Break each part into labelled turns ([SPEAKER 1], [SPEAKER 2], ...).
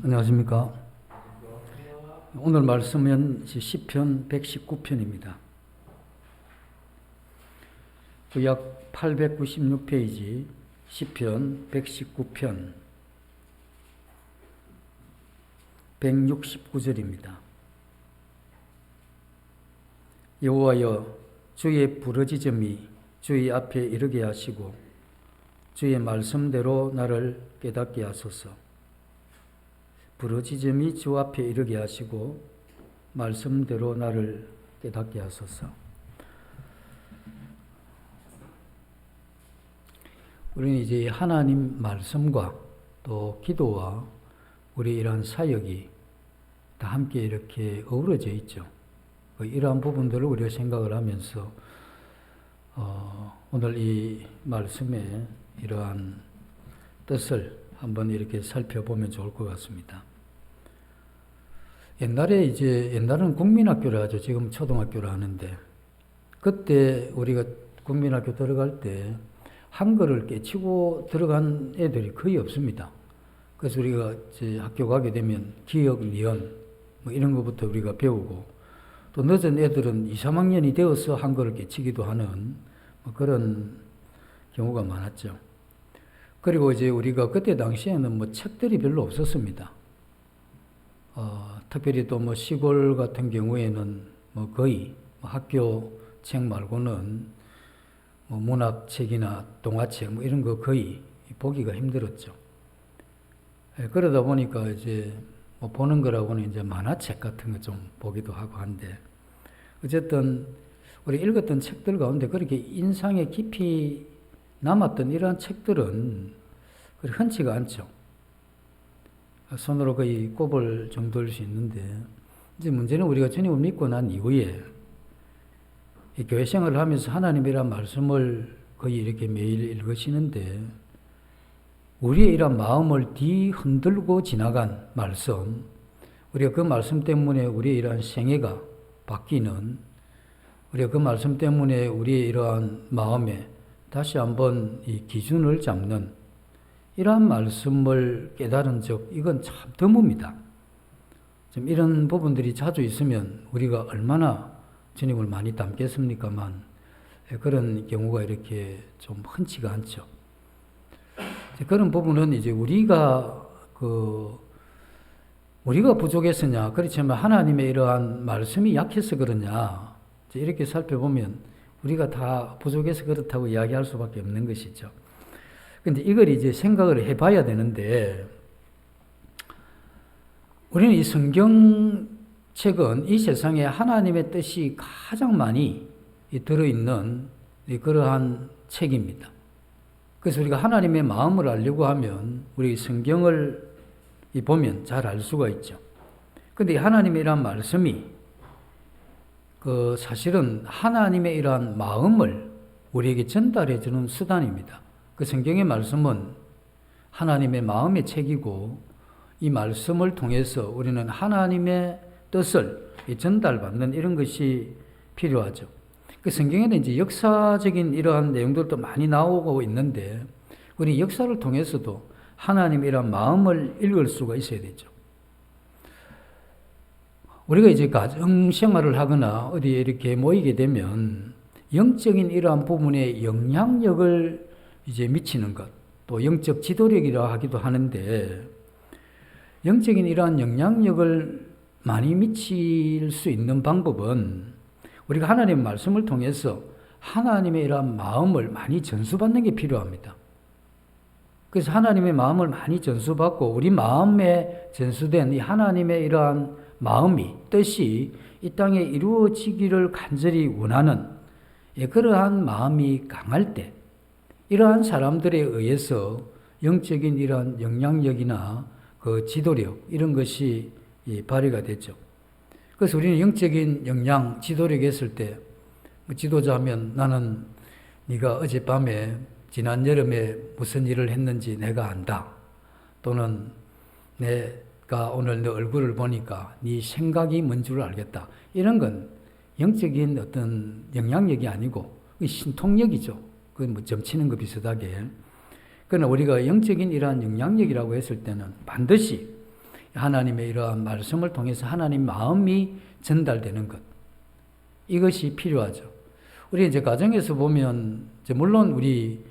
[SPEAKER 1] 안녕하십니까. 오늘 말씀은 시편 119편입니다. 구약 896페이지 시편 119편 169절입니다. 여호와여, 주의 부르짖음이 주의 앞에 이르게 하시고 주의 말씀대로 나를 깨닫게 하소서. 부르짖음이 주 앞에 이르게 하시고 말씀대로 나를 깨닫게 하소서. 우리는 이제 하나님 말씀과 또 기도와 우리 이러한 사역이 다 함께 이렇게 어우러져 있죠. 이러한 부분들을 우리가 생각을 하면서 오늘 이 말씀의 이러한 뜻을 한번 이렇게 살펴보면 좋을 것 같습니다. 옛날은 국민학교를 하죠. 지금 초등학교를 하는데, 그때 우리가 국민학교 들어갈 때 한글을 깨치고 들어간 애들이 거의 없습니다. 그래서 우리가 이제 학교 가게 되면 기역, 니은 뭐 이런 것부터 우리가 배우고, 또 늦은 애들은 2, 3학년이 되어서 한글을 깨치기도 하는 뭐 그런 경우가 많았죠. 그리고 이제 우리가 그때 당시에는 뭐 책들이 별로 없었습니다. 특별히 또 뭐 시골 같은 경우에는 뭐 거의 학교 책 말고는 뭐 문학책이나 동화책 뭐 이런 거 거의 보기가 힘들었죠. 그러다 보니까 이제 뭐 보는 거라고는 이제 만화책 같은 거 좀 보기도 하고 한데, 어쨌든 우리 읽었던 책들 가운데 그렇게 인상에 깊이 남았던 이러한 책들은 그렇게 흔치가 않죠. 손으로 거의 꼽을 정도일 수 있는데, 이제 문제는 우리가 주님을 믿고 난 이후에 이 교회 생활을 하면서 하나님이란 말씀을 거의 이렇게 매일 읽으시는데, 우리의 이런 마음을 뒤흔들고 지나간 말씀, 우리가 그 말씀 때문에 우리의 이러한 생애가 바뀌는, 우리가 그 말씀 때문에 우리의 이러한 마음에 다시 한번 이 기준을 잡는 이러한 말씀을 깨달은 적, 이건 참 드뭅니다. 좀 이런 부분들이 자주 있으면 우리가 얼마나 주님을 많이 닮겠습니까만, 그런 경우가 이렇게 좀 흔치가 않죠. 그런 부분은 이제 우리가 부족했으냐, 그렇지만 하나님의 이러한 말씀이 약해서 그러냐, 이렇게 살펴보면 우리가 다 부족해서 그렇다고 이야기할 수밖에 없는 것이죠. 근데 이걸 이제 생각을 해봐야 되는데, 우리는 이 성경책은 이 세상에 하나님의 뜻이 가장 많이 들어있는 그러한 책입니다. 그래서 우리가 하나님의 마음을 알려고 하면 우리 성경을 보면 잘 알 수가 있죠. 근데 하나님의 이러한 말씀이 사실은 하나님의 이러한 마음을 우리에게 전달해 주는 수단입니다. 그 성경의 말씀은 하나님의 마음의 책이고, 이 말씀을 통해서 우리는 하나님의 뜻을 전달받는 이런 것이 필요하죠. 그 성경에는 이제 역사적인 이러한 내용들도 많이 나오고 있는데, 우리 역사를 통해서도 하나님의 이러한 마음을 읽을 수가 있어야 되죠. 우리가 이제 가정 생활을 하거나 어디에 이렇게 모이게 되면 영적인 이러한 부분에 영향력을 이제 미치는 것, 또 영적 지도력이라 하기도 하는데, 영적인 이러한 영향력을 많이 미칠 수 있는 방법은 우리가 하나님의 말씀을 통해서 하나님의 이러한 마음을 많이 전수받는 게 필요합니다. 그래서 하나님의 마음을 많이 전수받고, 우리 마음에 전수된 이 하나님의 이러한 마음이, 뜻이 이 땅에 이루어지기를 간절히 원하는 그러한 마음이 강할 때, 이러한 사람들에 의해서 영적인 이러한 영향력이나 그 지도력, 이런 것이 발휘가 되죠. 그래서 우리는 영적인 영향, 지도력이 있을 때, 지도자 하면 나는 네가 어젯밤에 지난 여름에 무슨 일을 했는지 내가 안다. 또는 내가 오늘 너 얼굴을 보니까 네 생각이 뭔 줄 알겠다. 이런 건 영적인 어떤 영향력이 아니고 신통력이죠. 그 뭐 점치는 거 비슷하게. 그러나 우리가 영적인 이러한 영향력이라고 했을 때는 반드시 하나님의 이러한 말씀을 통해서 하나님 마음이 전달되는 것. 이것이 필요하죠. 우리 이제 가정에서 보면, 물론 우리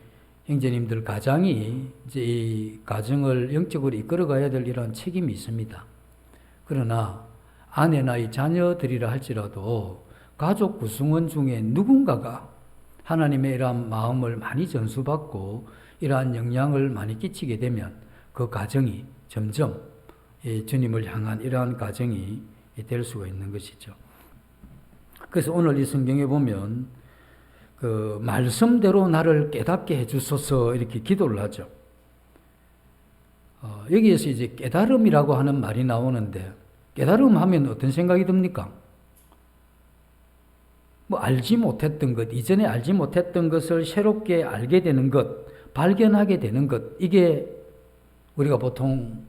[SPEAKER 1] 형제님들 가장이 이제 이 가정을 영적으로 이끌어 가야 될 이러한 책임이 있습니다. 그러나 아내나 이 자녀들이라 할지라도 가족 구성원 중에 누군가가 하나님의 이러한 마음을 많이 전수받고 이러한 영향을 많이 끼치게 되면 그 가정이 점점 주님을 향한 이러한 가정이 될 수가 있는 것이죠. 그래서 오늘 이 성경에 보면 그 말씀대로 나를 깨닫게 해주소서 이렇게 기도를 하죠. 여기에서 이제 깨달음이라고 하는 말이 나오는데, 깨달음 하면 어떤 생각이 듭니까? 알지 못했던 것, 이전에 알지 못했던 것을 새롭게 알게 되는 것, 발견하게 되는 것, 이게 우리가 보통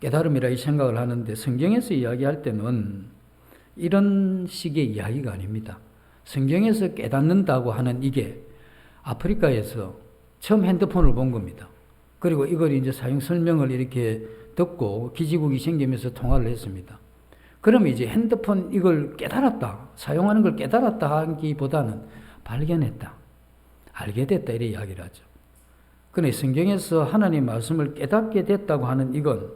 [SPEAKER 1] 깨달음이라 이 생각을 하는데, 성경에서 이야기할 때는 이런 식의 이야기가 아닙니다. 성경에서 깨닫는다고 하는 이게 아프리카에서 처음 핸드폰을 본 겁니다. 그리고 이걸 이제 사용 설명을 이렇게 듣고 기지국이 생기면서 통화를 했습니다. 그러면 이제 핸드폰 이걸 깨달았다, 사용하는 걸 깨달았다 하기보다는 발견했다, 알게 됐다 이렇게 이야기를 하죠. 그런데 성경에서 하나님 말씀을 깨닫게 됐다고 하는 이건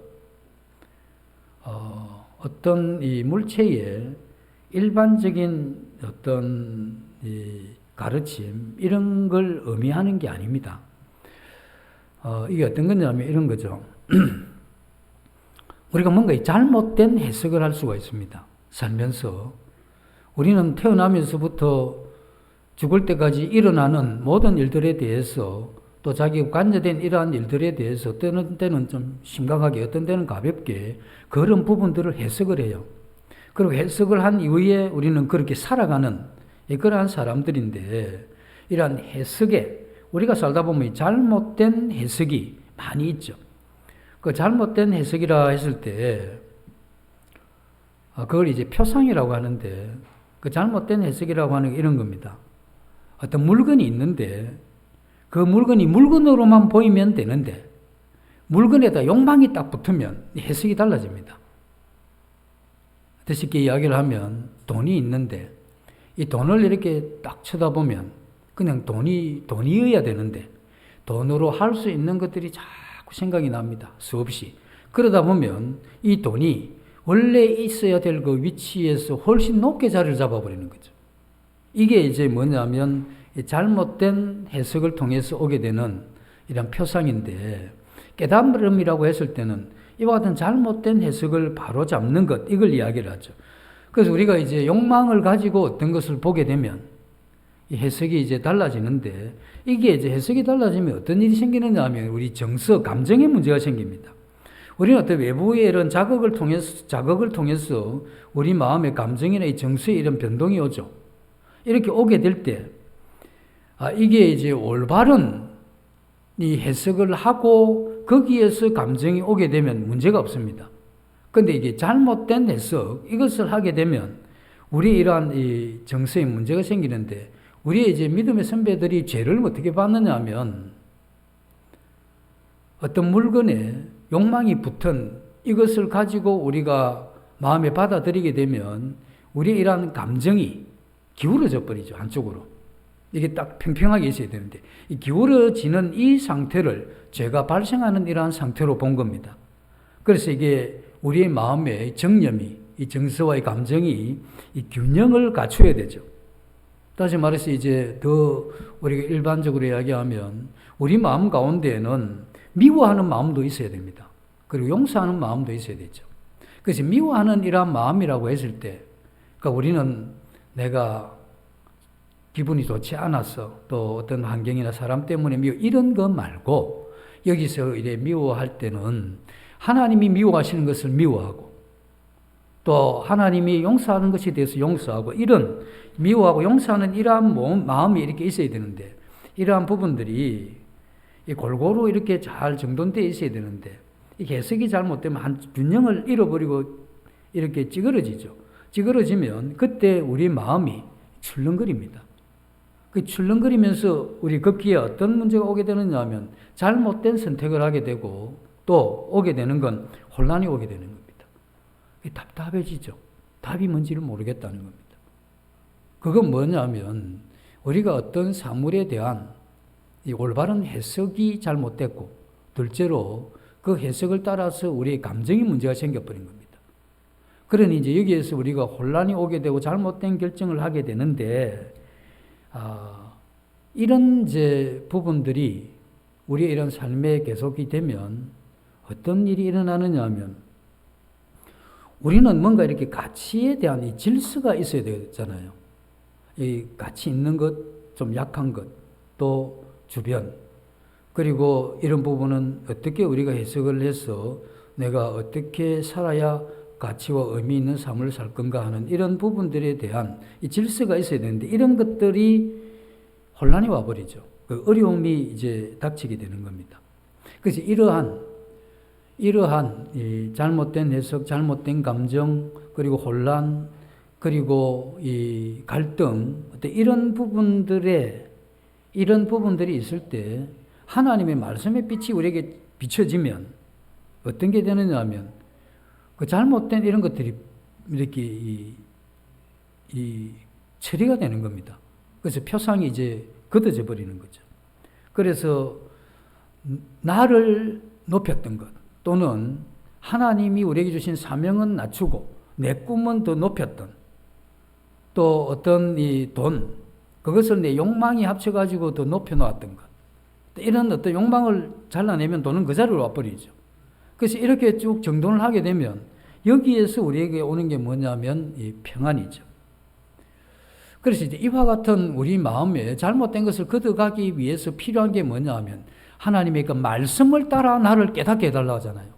[SPEAKER 1] 어떤 이 물체의 일반적인 어떤 이 가르침 이런 걸 의미하는 게 아닙니다. 이게 어떤 거냐면 이런 거죠. 우리가 뭔가 잘못된 해석을 할 수가 있습니다. 살면서 우리는 태어나면서부터 죽을 때까지 일어나는 모든 일들에 대해서, 또 자기가 관여된 이러한 일들에 대해서 어떤 때는 좀 심각하게, 어떤 때는 가볍게 그런 부분들을 해석을 해요. 그리고 해석을 한 이후에 우리는 그렇게 살아가는 그러한 사람들인데, 이러한 해석에 우리가 살다 보면 잘못된 해석이 많이 있죠. 그 잘못된 해석이라 했을 때 그걸 이제 표상이라고 하는데, 그 잘못된 해석이라고 하는 게 이런 겁니다. 어떤 물건이 있는데 그 물건이 물건으로만 보이면 되는데 물건에다 욕망이 딱 붙으면 해석이 달라집니다. 쉽게 이야기를 하면 돈이 있는데 이 돈을 이렇게 딱 쳐다보면 그냥 돈이어야 되는데 돈으로 할 수 있는 것들이 자꾸 생각이 납니다. 수없이. 그러다 보면 이 돈이 원래 있어야 될 그 위치에서 훨씬 높게 자리를 잡아버리는 거죠. 이게 이제 뭐냐면 잘못된 해석을 통해서 오게 되는 이런 표상인데, 깨달음이라고 했을 때는 이와 같은 잘못된 해석을 바로 잡는 것, 이걸 이야기를 하죠. 그래서 우리가 이제 욕망을 가지고 어떤 것을 보게 되면 이 해석이 이제 달라지는데, 이게 이제 해석이 달라지면 어떤 일이 생기느냐 하면 우리 정서, 감정의 문제가 생깁니다. 우리는 어떤 외부의 이런 자극을 통해서 우리 마음의 감정이나 이 정서에 이런 변동이 오죠. 이렇게 오게 될 때, 이게 이제 올바른 이 해석을 하고 거기에서 감정이 오게 되면 문제가 없습니다. 그런데 이게 잘못된 해석, 이것을 하게 되면 우리 이러한 이 정서에 문제가 생기는데, 우리 이제 믿음의 선배들이 죄를 어떻게 받느냐 하면 어떤 물건에 욕망이 붙은 이것을 가지고 우리가 마음에 받아들이게 되면 우리 이러한 감정이 기울어져 버리죠, 한쪽으로. 이게 딱 평평하게 있어야 되는데, 이 기울어지는 이 상태를 죄가 발생하는 이러한 상태로 본 겁니다. 그래서 이게 우리의 마음의 정념이, 이 정서와의 감정이 이 균형을 갖춰야 되죠. 다시 말해서 이제 더 우리가 일반적으로 이야기하면 우리 마음 가운데에는 미워하는 마음도 있어야 됩니다. 그리고 용서하는 마음도 있어야 되죠. 그래서 미워하는 이러한 마음이라고 했을 때, 그러니까 우리는 내가 기분이 좋지 않아서 또 어떤 환경이나 사람 때문에 이런 거 말고, 여기서 이래 미워할 때는 하나님이 미워하시는 것을 미워하고 또 하나님이 용서하는 것에 대해서 용서하고, 이런 미워하고 용서하는 이러한 마음이 이렇게 있어야 되는데, 이러한 부분들이 골고루 이렇게 잘 정돈되어 있어야 되는데, 이 해석이 잘못되면 한 균형을 잃어버리고 이렇게 찌그러지죠. 찌그러지면 그때 우리 마음이 출렁거립니다. 그 출렁거리면서 우리 걷기에 어떤 문제가 오게 되느냐 하면 잘못된 선택을 하게 되고 또 오게 되는 건 혼란이 오게 되는 겁니다. 답답해지죠. 답이 뭔지를 모르겠다는 겁니다. 그건 뭐냐면 우리가 어떤 사물에 대한 이 올바른 해석이 잘못됐고, 둘째로 그 해석을 따라서 우리의 감정이 문제가 생겨버린 겁니다. 그러니 이제 여기에서 우리가 혼란이 오게 되고 잘못된 결정을 하게 되는데, 이런 이제 부분들이 우리의 이런 삶에 계속이 되면 어떤 일이 일어나느냐 하면, 우리는 뭔가 이렇게 가치에 대한 이 질서가 있어야 되잖아요. 이 가치 있는 것, 좀 약한 것, 또 주변, 그리고 이런 부분은 어떻게 우리가 해석을 해서 내가 어떻게 살아야 가치와 의미 있는 삶을 살 건가 하는 이런 부분들에 대한 이 질서가 있어야 되는데, 이런 것들이 혼란이 와버리죠. 그 어려움이 이제 닥치게 되는 겁니다. 그래서 이러한 이 잘못된 해석, 잘못된 감정, 그리고 혼란, 그리고 이 갈등, 이런 부분들이 있을 때 하나님의 말씀의 빛이 우리에게 비춰지면 어떤 게 되느냐 하면, 그 잘못된 이런 것들이 이렇게 이 처리가 되는 겁니다. 그래서 표상이 이제 걷어져 버리는 거죠. 그래서 나를 높였던 것, 또는 하나님이 우리에게 주신 사명은 낮추고 내 꿈은 더 높였던, 또 어떤 이 돈, 그것을 내 욕망이 합쳐가지고 더 높여놓았던 것, 이런 어떤 욕망을 잘라내면 돈은 그 자리로 와버리죠. 그래서 이렇게 쭉 정돈을 하게 되면 여기에서 우리에게 오는 게 뭐냐면 이 평안이죠. 그래서 이제 이와 같은 우리 마음에 잘못된 것을 걷어가기 위해서 필요한 게 뭐냐 하면 하나님의 그 말씀을 따라 나를 깨닫게 해달라고 하잖아요.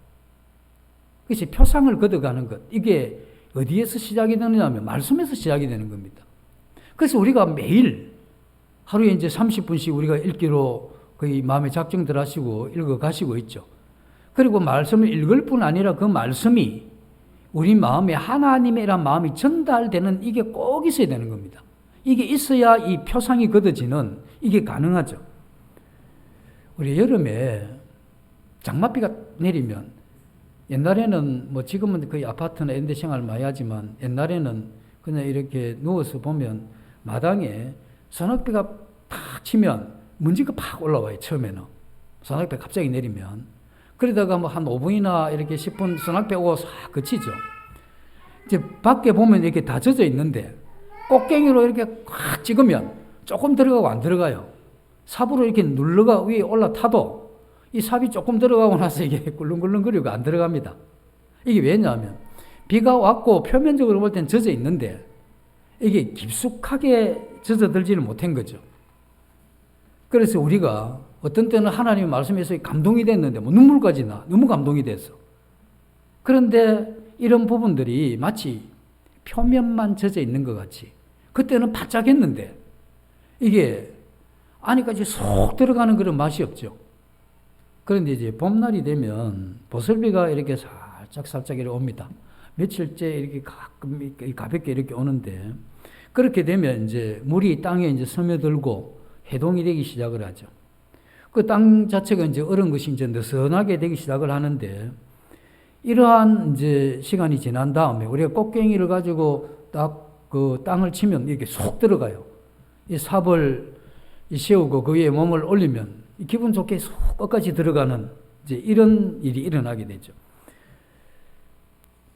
[SPEAKER 1] 그래서 표상을 걷어가는 것, 이게 어디에서 시작이 되느냐 하면 말씀에서 시작이 되는 겁니다. 그래서 우리가 매일 하루에 이제 30분씩 우리가 읽기로 거의 마음에 작정들 하시고 읽어 가시고 있죠. 그리고 말씀을 읽을 뿐 아니라 그 말씀이 우리 마음에 하나님이란 마음이 전달되는, 이게 꼭 있어야 되는 겁니다. 이게 있어야 이 표상이 걷어지는, 이게 가능하죠. 우리 여름에 장맛비가 내리면, 옛날에는 뭐 지금은 거의 아파트나 이런 데 생활 많이 하지만 옛날에는 그냥 이렇게 누워서 보면 마당에 소낙비가 탁 치면 먼지가 팍 올라와요. 처음에는 소낙비가 갑자기 내리면. 그러다가 뭐 한 5분이나 이렇게 10분 소낙비 오고 싹 그치죠. 이제 밖에 보면 이렇게 다 젖어 있는데 꽃갱이로 이렇게 꽉 찍으면 조금 들어가고 안 들어가요. 삽으로 이렇게 눌러가 위에 올라타도 이 삽이 조금 들어가고 나서 이게 꿀렁꿀렁거리고 안 들어갑니다. 이게 왜냐하면 비가 왔고 표면적으로 볼 땐 젖어 있는데 이게 깊숙하게 젖어들지를 못한 거죠. 그래서 우리가 어떤 때는 하나님의 말씀에서 감동이 됐는데 뭐 눈물까지 나, 너무 감동이 됐어. 그런데 이런 부분들이 마치 표면만 젖어 있는 것 같이, 그때는 바짝했는데 이게 안에까지 쏙 들어가는 그런 맛이 없죠. 그런데 이제 봄날이 되면 보슬비가 이렇게 살짝 이렇게 옵니다. 며칠째 이렇게 가끔 가볍게 이렇게 오는데, 그렇게 되면 이제 물이 땅에 이제 스며들고 해동이 되기 시작을 하죠. 그 땅 자체가 이제 얼은 것이 이제 느슨하게 되기 시작을 하는데, 이러한 이제 시간이 지난 다음에 우리가 꽃갱이를 가지고 딱 그 땅을 치면 이렇게 쏙 들어가요. 이 삽을 세우고 그 위에 몸을 올리면 기분 좋게 쏙 끝까지 들어가는 이제 이런 일이 일어나게 되죠.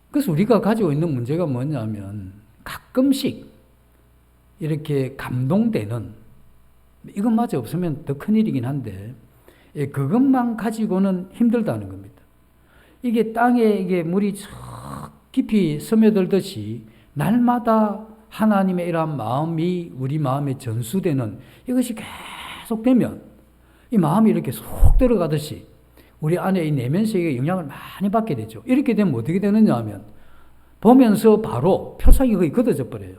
[SPEAKER 1] 그래서 우리가 가지고 있는 문제가 뭐냐면 가끔씩 이렇게 감동되는, 이것마저 없으면 더 큰일이긴 한데 그것만 가지고는 힘들다는 겁니다. 이게 땅에 이게 물이 깊이 스며들듯이 날마다 하나님의 이러한 마음이 우리 마음에 전수되는, 이것이 계속 되면 이 마음이 이렇게 쏙 들어가듯이 우리 안에 이 내면 세계에 영향을 많이 받게 되죠. 이렇게 되면 어떻게 되느냐 하면 보면서 바로 표상이 거의 걷어져 버려요.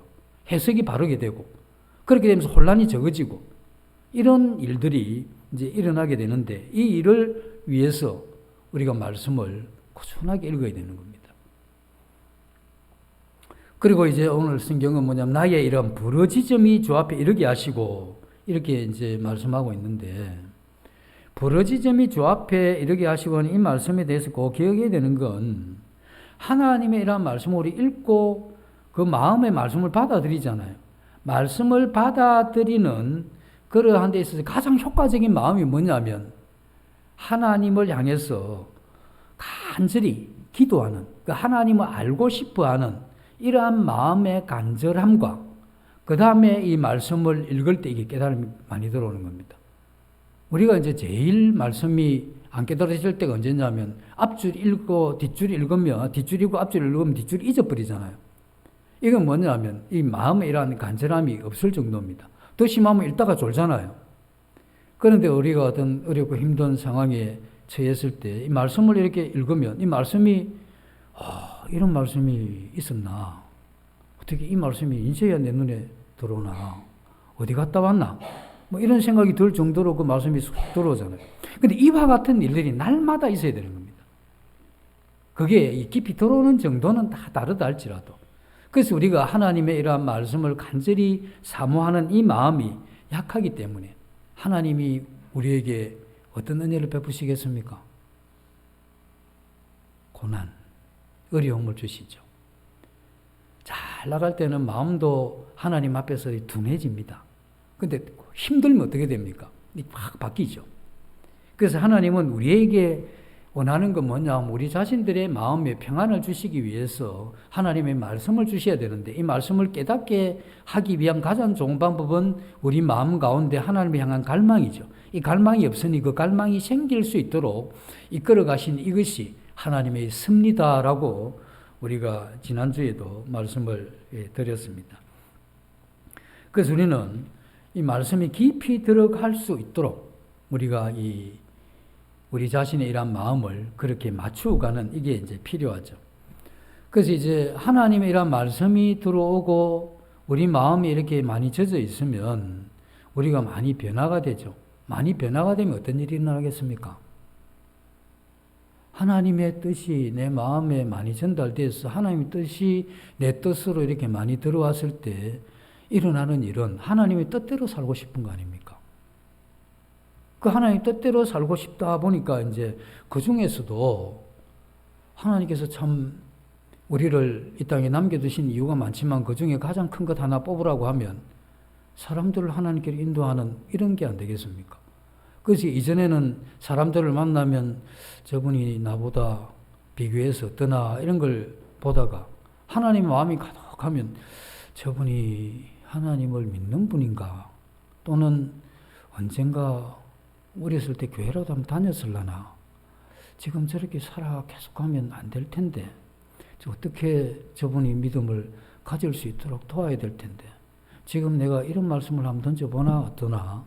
[SPEAKER 1] 해석이 바르게 되고, 그렇게 되면서 혼란이 적어지고, 이런 일들이 이제 일어나게 되는데, 이 일을 위해서 우리가 말씀을 꾸준하게 읽어야 되는 겁니다. 그리고 이제 오늘 성경은 뭐냐면 나의 이런 부르짖음이 주 앞에 이르게 하시고 이렇게 이제 말씀하고 있는데, 버러지점이 주 앞에 이르게 하시고는 이 말씀에 대해서 꼭 기억해야 되는 건 하나님의 이러한 말씀을 우리 읽고 그 마음의 말씀을 받아들이잖아요. 말씀을 받아들이는 그러한 데 있어서 가장 효과적인 마음이 뭐냐면 하나님을 향해서 간절히 기도하는, 그 하나님을 알고 싶어하는 이러한 마음의 간절함과 그 다음에 이 말씀을 읽을 때 이게 깨달음이 많이 들어오는 겁니다. 우리가 이제 제일 말씀이 안 깨달아질 때가 언제냐면 앞줄 읽고 뒷줄 읽으면 뒷줄 읽고 앞줄 읽으면 뒷줄 잊어버리잖아요. 이건 뭐냐면 이 마음에 이러한 간절함이 없을 정도입니다. 더 심하면 읽다가 졸잖아요. 그런데 우리가 어떤 어렵고 힘든 상황에 처했을 때 이 말씀을 이렇게 읽으면 이 말씀이 이런 말씀이 있었나? 어떻게 이 말씀이 이제야 내 눈에 들어오나? 어디 갔다 왔나? 뭐 이런 생각이 들 정도로 그 말씀이 쑥 들어오잖아요. 근데 이와 같은 일들이 날마다 있어야 되는 겁니다. 그게 깊이 들어오는 정도는 다 다르다 할지라도. 그래서 우리가 하나님의 이러한 말씀을 간절히 사모하는 이 마음이 약하기 때문에 하나님이 우리에게 어떤 은혜를 베푸시겠습니까? 고난, 어려움을 주시죠. 잘 나갈 때는 마음도 하나님 앞에서 둔해집니다. 근데 힘들면 어떻게 됩니까? 확 바뀌죠. 그래서 하나님은 우리에게 원하는 건 뭐냐면 우리 자신들의 마음에 평안을 주시기 위해서 하나님의 말씀을 주셔야 되는데 이 말씀을 깨닫게 하기 위한 가장 좋은 방법은 우리 마음 가운데 하나님을 향한 갈망이죠. 이 갈망이 없으니 그 갈망이 생길 수 있도록 이끌어 가신 이것이 하나님의 섭리다라고 우리가 지난주에도 말씀을 드렸습니다. 그래서 우리는 이 말씀이 깊이 들어갈 수 있도록 우리가 우리 자신의 이러한 마음을 그렇게 맞추어가는 이게 이제 필요하죠. 그래서 이제 하나님의 이러한 말씀이 들어오고 우리 마음이 이렇게 많이 젖어 있으면 우리가 많이 변화가 되죠. 많이 변화가 되면 어떤 일이 일어나겠습니까? 하나님의 뜻이 내 마음에 많이 전달돼서 하나님의 뜻이 내 뜻으로 이렇게 많이 들어왔을 때 일어나는 일은 하나님의 뜻대로 살고 싶은 거 아닙니까? 그 하나님 뜻대로 살고 싶다 보니까 이제 그 중에서도 하나님께서 참 우리를 이 땅에 남겨두신 이유가 많지만 그 중에 가장 큰 것 하나 뽑으라고 하면 사람들을 하나님께로 인도하는 이런 게 안 되겠습니까? 그래서 이전에는 사람들을 만나면 저분이 나보다 비교해서 어떠나 이런 걸 보다가 하나님 마음이 가득하면 저분이 하나님을 믿는 분인가 또는 언젠가 어렸을 때 교회라도 한번 다녔을라나 지금 저렇게 살아 계속하면 안 될 텐데 어떻게 저분이 믿음을 가질 수 있도록 도와야 될 텐데 지금 내가 이런 말씀을 한번 던져보나 어떠나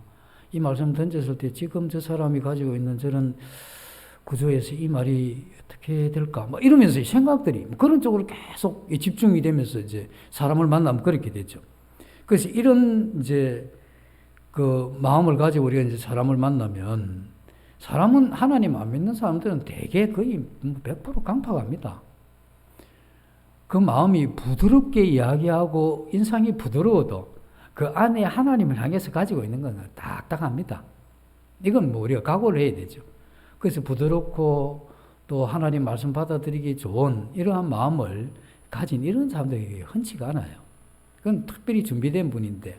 [SPEAKER 1] 이 말씀 던졌을 때 지금 저 사람이 가지고 있는 저런 구조에서 이 말이 어떻게 될까 뭐 이러면서 이 생각들이 그런 쪽으로 계속 집중이 되면서 이제 사람을 만나면 그렇게 되죠. 그래서 이런 이제 그 마음을 가지고 우리가 이제 사람을 만나면 사람은 하나님 안 믿는 사람들은 대개 거의 100% 강팍합니다. 그 마음이 부드럽게 이야기하고 인상이 부드러워도 그 안에 하나님을 향해서 가지고 있는 건 딱딱합니다. 이건 뭐 우리가 각오를 해야 되죠. 그래서 부드럽고 또 하나님 말씀 받아들이기 좋은 이러한 마음을 가진 이런 사람들이 흔치가 않아요. 그건 특별히 준비된 분인데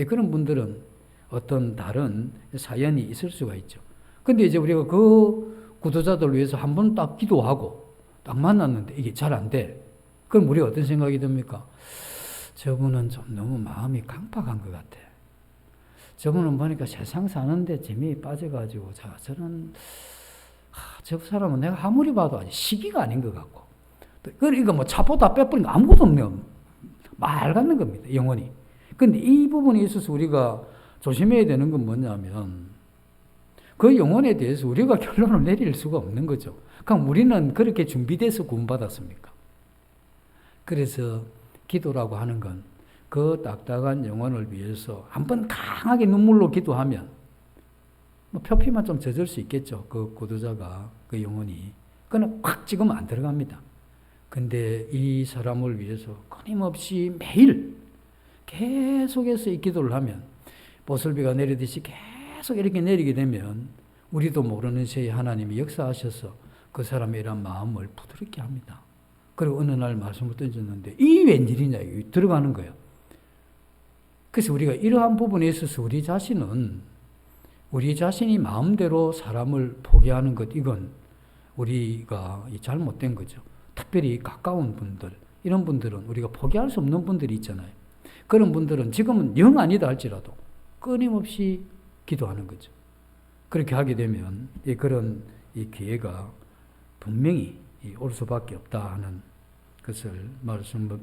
[SPEAKER 1] 그런 분들은 어떤 다른 사연이 있을 수가 있죠. 근데 이제 우리가 그 구도자들을 위해서 한 번 딱 기도하고 딱 만났는데 이게 잘 안 돼. 그럼 우리가 어떤 생각이 듭니까? 저분은 좀 너무 마음이 강팍한 것 같아. 저분은 보니까 세상 사는데 재미에 빠져가지고 저 사람은 내가 아무리 봐도 아직 시기가 아닌 것 같고 그러니까 뭐 차보다 빼버리니까 아무것도 없네요. 말 같는 겁니다. 영원히. 근데 이 부분에 있어서 우리가 조심해야 되는 건 뭐냐면 그 영혼에 대해서 우리가 결론을 내릴 수가 없는 거죠. 그럼 우리는 그렇게 준비돼서 구원받았습니까? 그래서 기도라고 하는 건 그 딱딱한 영혼을 위해서 한번 강하게 눈물로 기도하면 뭐 표피만 좀 젖을 수 있겠죠. 그 구도자가 그 영혼이. 그는 확 찍으면 안 들어갑니다. 근데 이 사람을 위해서 끊임없이 매일 계속해서 이 기도를 하면 보슬비가 내리듯이 계속 이렇게 내리게 되면 우리도 모르는 새에 하나님이 역사하셔서 그 사람의 이런 마음을 부드럽게 합니다. 그리고 어느 날 말씀을 던졌는데 이 웬일이냐 이게 들어가는 거예요. 그래서 우리가 이러한 부분에 있어서 우리 자신이 마음대로 사람을 포기하는 것, 이건 우리가 잘못된 거죠. 특별히 가까운 분들, 이런 분들은 우리가 포기할 수 없는 분들이 있잖아요. 그런 분들은 지금은 영 아니다 할지라도 끊임없이 기도하는 거죠. 그렇게 하게 되면 그런 기회가 분명히 올 수밖에 없다 하는 것을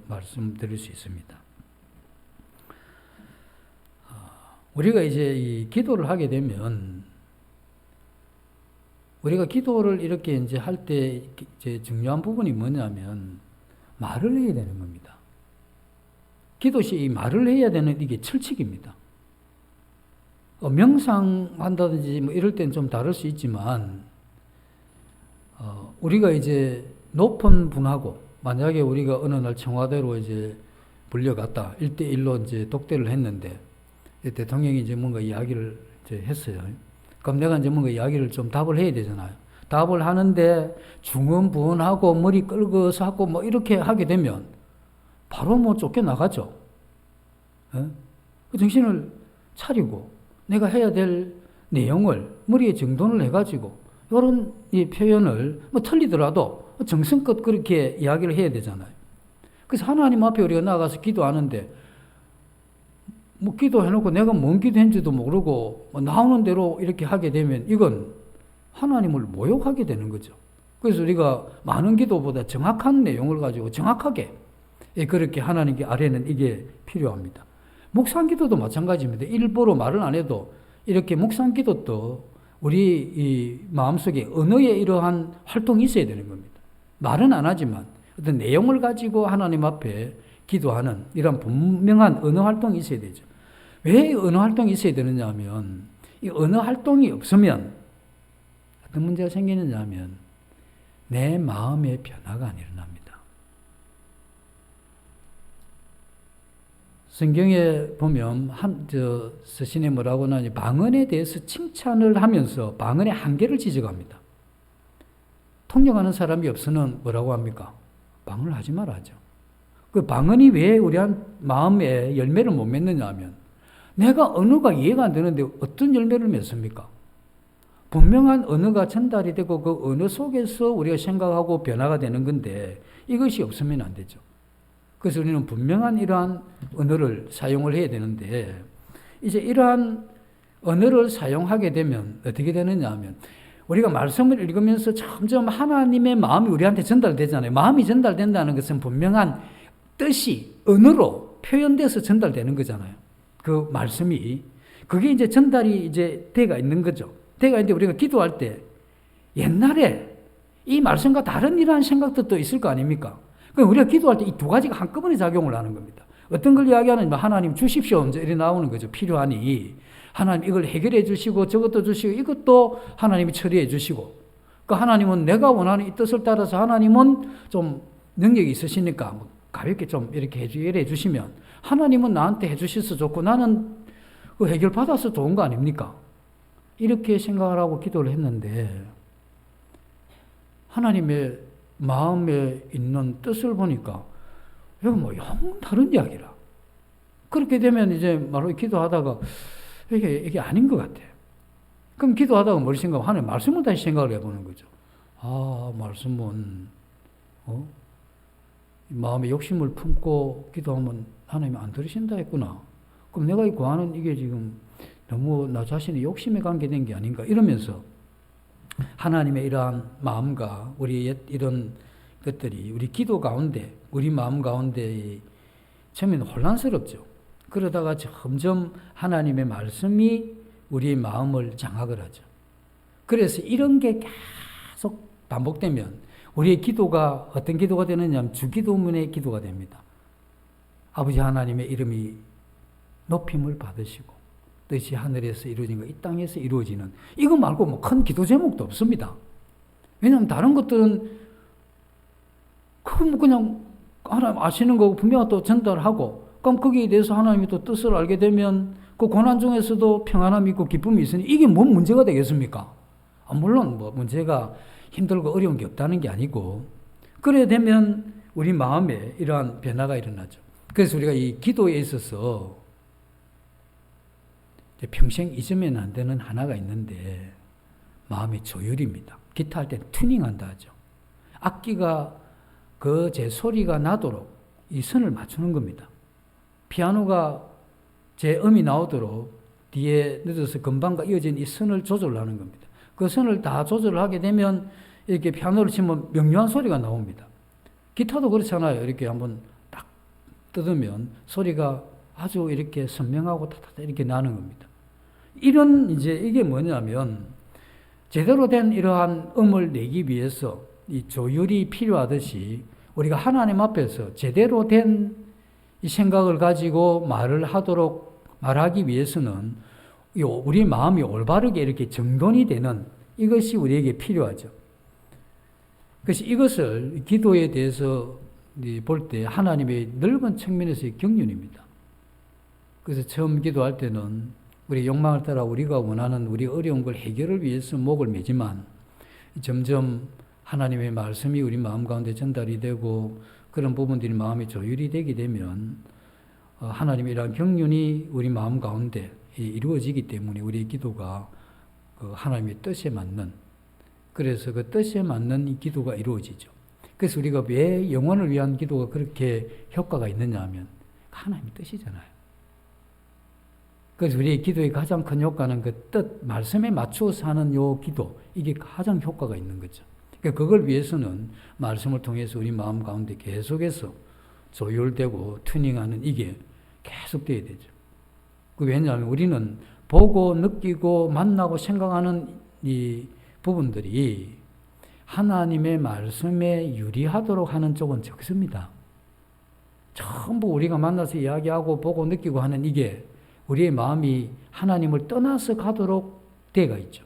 [SPEAKER 1] 말씀드릴 수 있습니다. 우리가 이제 이 기도를 하게 되면 우리가 기도를 이렇게 이제 할 때 이제 중요한 부분이 뭐냐면 말을 해야 되는 겁니다. 기도 시 이 말을 해야 되는 이게 철칙입니다. 명상한다든지 뭐 이럴 땐 좀 다를 수 있지만 우리가 이제 높은 분하고 만약에 우리가 어느 날 청와대로 이제 불려갔다 1대1로 이제 독대를 했는데 대통령이 이제 뭔가 이야기를 이제 했어요. 그럼 내가 이제 뭔가 이야기를 좀 답을 해야 되잖아요. 답을 하는데 중언부언하고 머리 끌고서 하고 뭐 이렇게 하게 되면 바로 뭐 쫓겨나가죠. 정신을 차리고 내가 해야 될 내용을 머리에 정돈을 해가지고 이런 이 표현을 뭐 틀리더라도 정성껏 그렇게 이야기를 해야 되잖아요. 그래서 하나님 앞에 우리가 나가서 기도하는데 뭐 기도해놓고 내가 뭔 기도했는지도 모르고 뭐 나오는 대로 이렇게 하게 되면 이건 하나님을 모욕하게 되는 거죠. 그래서 우리가 많은 기도보다 정확한 내용을 가지고 정확하게 그렇게 하나님께 아뢰는 이게 필요합니다. 묵상 기도도 마찬가지입니다. 일부러 말을 안 해도 이렇게 묵상 기도도 우리 이 마음속에 언어의 이러한 활동이 있어야 되는 겁니다. 말은 안 하지만 어떤 내용을 가지고 하나님 앞에 기도하는 이런 분명한 언어 활동이 있어야 되죠. 왜 언어 활동이 있어야 되느냐 하면 이 언어 활동이 없으면 어떤 문제가 생기느냐 하면 내 마음의 변화가 안 일어납니다. 성경에 보면 서신에 뭐라고 하냐면 방언에 대해서 칭찬을 하면서 방언의 한계를 지적합니다. 통역하는 사람이 없으면 뭐라고 합니까? 방언을 하지 말아야죠. 그 방언이 왜 우리 마음에 열매를 못 맺느냐 하면 내가 언어가 이해가 안 되는데 어떤 열매를 맺습니까? 분명한 언어가 전달이 되고 그 언어 속에서 우리가 생각하고 변화가 되는 건데 이것이 없으면 안 되죠. 그래서 우리는 분명한 이러한 언어를 사용을 해야 되는데 이제 이러한 언어를 사용하게 되면 어떻게 되느냐 하면 우리가 말씀을 읽으면서 점점 하나님의 마음이 우리한테 전달되잖아요. 마음이 전달된다는 것은 분명한 뜻이 언어로 표현돼서 전달되는 거잖아요. 그 말씀이 그게 이제 전달이 이제 돼가 있는 거죠. 돼가 있는데 우리가 기도할 때 옛날에 이 말씀과 다른 이러한 생각도 있을 거 아닙니까? 그러니까 우리가 기도할 때 이 두 가지가 한꺼번에 작용을 하는 겁니다. 어떤 걸 이야기하느냐 하나님 주십시오 이제 이렇게 나오는 거죠. 필요하니 하나님 이걸 해결해 주시고 저것도 주시고 이것도 하나님이 처리해 주시고 그러니까 하나님은 내가 원하는 이 뜻을 따라서 하나님은 좀 능력이 있으시니까 뭐 가볍게 좀 이렇게 해결해 주시면 하나님은 나한테 해 주셔서 좋고 나는 그 해결 받아서 좋은 거 아닙니까? 이렇게 생각을 하고 기도를 했는데 하나님의 마음에 있는 뜻을 보니까 이거 뭐 영 다른 이야기라. 그렇게 되면 이제 바로 기도하다가 이게 아닌 것 같아. 그럼 기도하다가 뭘 생각하면 하나님 말씀을 다시 생각을 해보는 거죠. 아, 말씀은 마음에 욕심을 품고 기도하면 하나님이 안 들으신다 했구나. 그럼 내가 구하는 이게 지금 너무 나 자신의 욕심에 관계된 게 아닌가 이러면서 하나님의 이러한 마음과 우리의 이런 것들이 우리 기도 가운데 우리 마음 가운데 처음에는 혼란스럽죠. 그러다가 점점 하나님의 말씀이 우리의 마음을 장악을 하죠. 그래서 이런 게 계속 반복되면 우리의 기도가 어떤 기도가 되느냐 하면 주기도문의 기도가 됩니다. 아버지 하나님의 이름이 높임을 받으시고 뜻이 하늘에서 이루어진 것, 이 땅에서 이루어지는 이거 말고 뭐 큰 기도 제목도 없습니다. 왜냐하면 다른 것들은 그냥 하나님 아시는 거고 분명히 또 전달하고 그럼 거기에 대해서 하나님이 또 뜻을 알게 되면 그 고난 중에서도 평안함이 있고 기쁨이 있으니 이게 뭔 문제가 되겠습니까? 물론 뭐 문제가 힘들고 어려운 게 없다는 게 아니고, 그래 되면 우리 마음에 이러한 변화가 일어나죠. 그래서 우리가 이 기도에 있어서 평생 잊으면 안 되는 하나가 있는데, 마음의 조율입니다. 기타 할 때 튜닝한다 하죠. 악기가 그 제 소리가 나도록 이 선을 맞추는 겁니다. 피아노가 제 음이 나오도록 뒤에 늦어서 금방과 이어진 이 선을 조절하는 겁니다. 그 선을 다 조절하게 되면 이렇게 피아노를 치면 명료한 소리가 나옵니다. 기타도 그렇잖아요. 이렇게 한번 딱 뜯으면 소리가 아주 이렇게 선명하고 타타타 이렇게 나는 겁니다. 이런 이제 이게 뭐냐면 제대로 된 이러한 음을 내기 위해서 이 조율이 필요하듯이 우리가 하나님 앞에서 제대로 된 이 생각을 가지고 말하기 위해서는 우리 마음이 올바르게 이렇게 정돈이 되는 이것이 우리에게 필요하죠. 그래서 이것을 기도에 대해서 볼 때 하나님의 넓은 측면에서의 경륜입니다. 그래서 처음 기도할 때는 우리 욕망을 따라 우리가 원하는 우리 어려운 걸 해결을 위해서 목을 매지만 점점 하나님의 말씀이 우리 마음 가운데 전달이 되고 그런 부분들이 마음의 조율이 되게 되면 하나님의 이러한 경륜이 우리 마음 가운데 이루어지기 때문에 우리의 기도가 하나님의 뜻에 맞는, 그래서 그 뜻에 맞는 이 기도가 이루어지죠. 그래서 우리가 왜 영혼을 위한 기도가 그렇게 효과가 있느냐 하면 하나님의 뜻이잖아요. 그래서 우리의 기도의 가장 큰 효과는 그 뜻, 말씀에 맞추어서 하는 요 기도, 이게 가장 효과가 있는 거죠. 그러니까 그걸 위해서는 말씀을 통해서 우리 마음 가운데 계속해서 조율되고 튜닝하는 이게 계속돼야 되죠. 왜냐하면 우리는 보고 느끼고 만나고 생각하는 이 부분들이 하나님의 말씀에 유리하도록 하는 쪽은 적습니다. 전부 우리가 만나서 이야기하고 보고 느끼고 하는 이게 우리의 마음이 하나님을 떠나서 가도록 되어 있죠.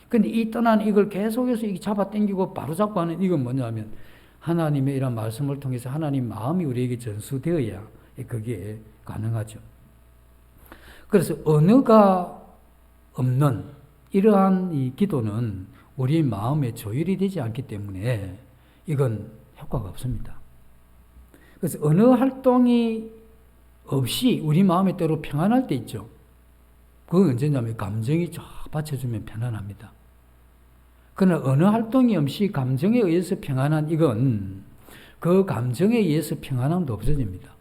[SPEAKER 1] 근데 이 떠난 이걸 계속해서 잡아 당기고 바로 잡고 하는 이건 뭐냐면 하나님의 이런 말씀을 통해서 하나님 마음이 우리에게 전수되어야 그게 가능하죠. 그래서 언어가 없는 이러한 이 기도는 우리 마음에 조율이 되지 않기 때문에 이건 효과가 없습니다. 그래서 언어 활동이 없이 우리 마음에 때로 평안할 때 있죠. 그건 언제냐면 감정이 쫙 받쳐주면 편안합니다. 그러나 언어 활동이 없이 감정에 의해서 평안한 이건 그 감정에 의해서 평안함도 없어집니다.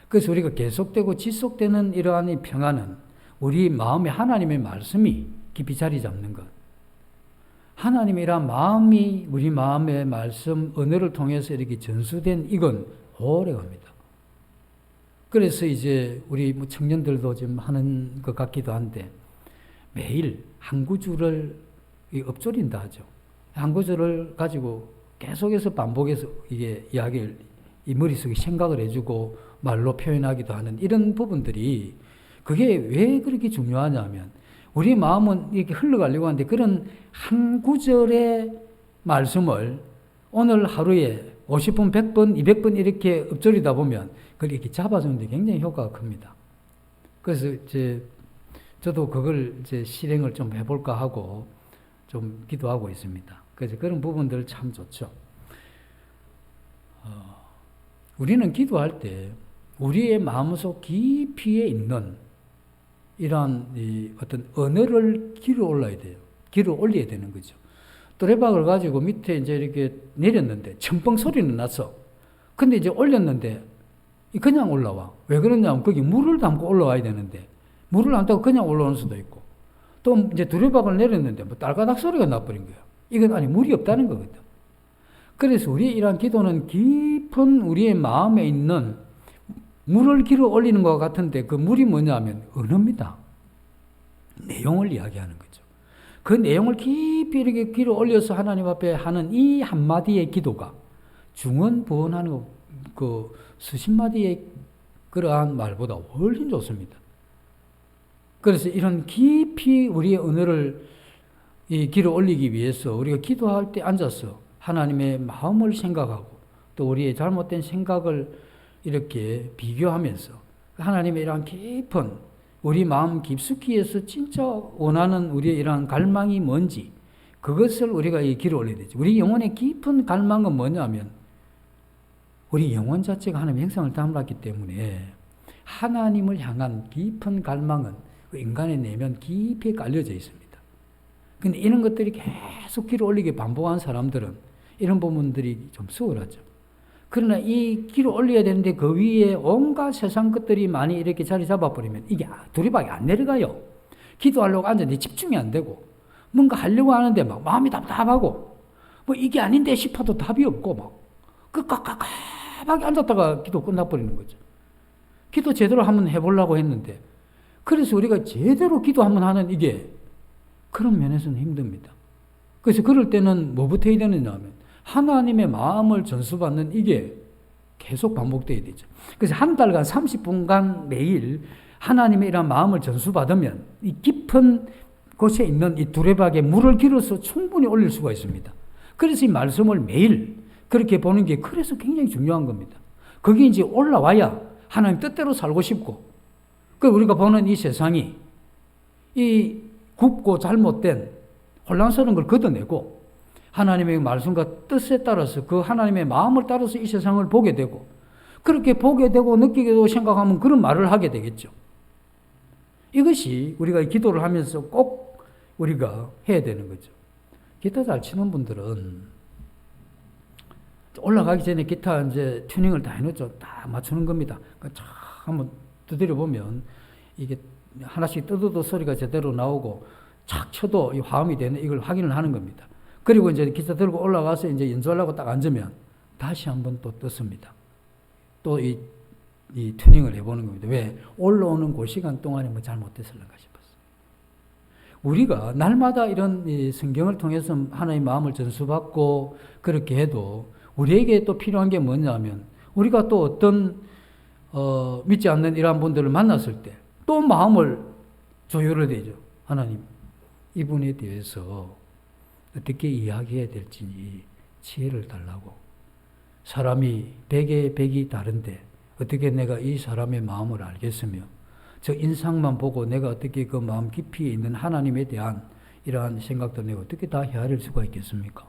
[SPEAKER 1] 그래서 우리가 계속되고 지속되는 이러한 이 평안은 우리 마음에 하나님의 말씀이 깊이 자리 잡는 것. 하나님의 이러한 마음이 우리 마음의 말씀, 언어를 통해서 이렇게 전수된 이건 오래갑니다. 그래서 이제 우리 청년들도 좀 하는 것 같기도 한데 매일 한 구절을 엎조린다 하죠. 한 구절을 가지고 계속해서 반복해서 이게 이야기를 이 머릿속에 생각을 해주고 말로 표현하기도 하는 이런 부분들이 그게 왜 그렇게 중요하냐면 우리 마음은 이렇게 흘러가려고 하는데 그런 한 구절의 말씀을 오늘 하루에 50번, 100번, 200번 이렇게 엎조리다 보면 그걸 이렇게 잡아주는데 굉장히 효과가 큽니다. 그래서 저도 그걸 실행을 좀 해볼까 하고 좀 기도하고 있습니다. 그래서 그런 부분들 참 좋죠. 우리는 기도할 때 우리의 마음속 깊이에 있는 이러한 어떤 언어를 길어 올려야 돼요. 길어 올려야 되는 거죠. 또래박을 가지고 밑에 이제 이렇게 내렸는데 첨벙 소리는 났어. 근데 이제 올렸는데 그냥 올라와. 왜 그러냐면 거기 물을 담고 올라와야 되는데 물을 안 타고 그냥 올라오는 수도 있고 또 이제 두레박을 내렸는데 뭐 딸가닥 소리가 나버린 거예요. 이건 아니 물이 없다는 거거든. 그래서 우리의 이러한 기도는 깊은 우리의 마음에 있는 물을 길어 올리는 것 같은데 그 물이 뭐냐면 언어입니다. 내용을 이야기하는 거죠. 그 내용을 깊이 이렇게 길어 올려서 하나님 앞에 하는 이 한마디의 기도가 중언부언하는 그 수십 마디의 그러한 말보다 훨씬 좋습니다. 그래서 이런 깊이 우리의 언어를 길어 올리기 위해서 우리가 기도할 때 앉아서 하나님의 마음을 생각하고 또 우리의 잘못된 생각을 이렇게 비교하면서 하나님의 이러한 깊은 우리 마음 깊숙이에서 진짜 원하는 우리의 이러한 갈망이 뭔지 그것을 우리가 이 기를 올려야 되죠. 우리 영혼의 깊은 갈망은 뭐냐면 우리 영혼 자체가 하나님의 형상을 담았기 때문에 하나님을 향한 깊은 갈망은 그 인간의 내면 깊이 깔려져 있습니다. 근데 이런 것들이 계속 기를 올리게 반복한 사람들은 이런 부분들이 좀 수월하죠. 그러나 이 기를 올려야 되는데 그 위에 온갖 세상 것들이 많이 이렇게 자리 잡아버리면 이게 두리박이 안 내려가요. 기도하려고 앉았는데 집중이 안 되고 뭔가 하려고 하는데 막 마음이 답답하고 뭐 이게 아닌데 싶어도 답이 없고 막 깝깝깝하게 앉았다가 기도 끝나버리는 거죠. 기도 제대로 한번 해보려고 했는데 그래서 우리가 제대로 기도 한번 하는 이게 그런 면에서는 힘듭니다. 그래서 그럴 때는 뭐부터 해야 되느냐 하면 하나님의 마음을 전수받는 이게 계속 반복돼야 되죠. 그래서 한 달간 30분간 매일 하나님의 이런 마음을 전수받으면 이 깊은 곳에 있는 이 두레박에 물을 길어서 충분히 올릴 수가 있습니다. 그래서 이 말씀을 매일 그렇게 보는 게 그래서 굉장히 중요한 겁니다. 그게 이제 올라와야 하나님 뜻대로 살고 싶고 그 우리가 보는 이 세상이 이 굽고 잘못된 혼란스러운 걸 걷어내고 하나님의 말씀과 뜻에 따라서 그 하나님의 마음을 따라서 이 세상을 보게 되고 그렇게 보게 되고 느끼게 되고 생각하면 그런 말을 하게 되겠죠. 이것이 우리가 기도를 하면서 꼭 우리가 해야 되는 거죠. 기타 잘 치는 분들은 올라가기 전에 기타 이제 튜닝을 다 해놓죠. 다 맞추는 겁니다. 그러니까 한번 두드려 보면 이게 하나씩 뜨드도 소리가 제대로 나오고 착 쳐도 이 화음이 되는 이걸 확인을 하는 겁니다. 그리고 이제 기타 들고 올라가서 이제 연주하려고 딱 앉으면 다시 한번 또 떴습니다. 또 이 튜닝을 해보는 겁니다. 왜? 올라오는 그 시간 동안에 뭐 잘못됐을런가 싶었어요. 우리가 날마다 이런 이 성경을 통해서 하나님의 마음을 전수받고 그렇게 해도 우리에게 또 필요한 게 뭐냐면 우리가 또 어떤 믿지 않는 이러한 분들을 만났을 때 또 마음을 조율해야 되죠. 하나님, 이분에 대해서 어떻게 이야기해야 될지 지혜를 달라고. 사람이 백에 백이 다른데 어떻게 내가 이 사람의 마음을 알겠으며 저 인상만 보고 내가 어떻게 그 마음 깊이에 있는 하나님에 대한 이러한 생각도 내가 어떻게 다 헤아릴 수가 있겠습니까?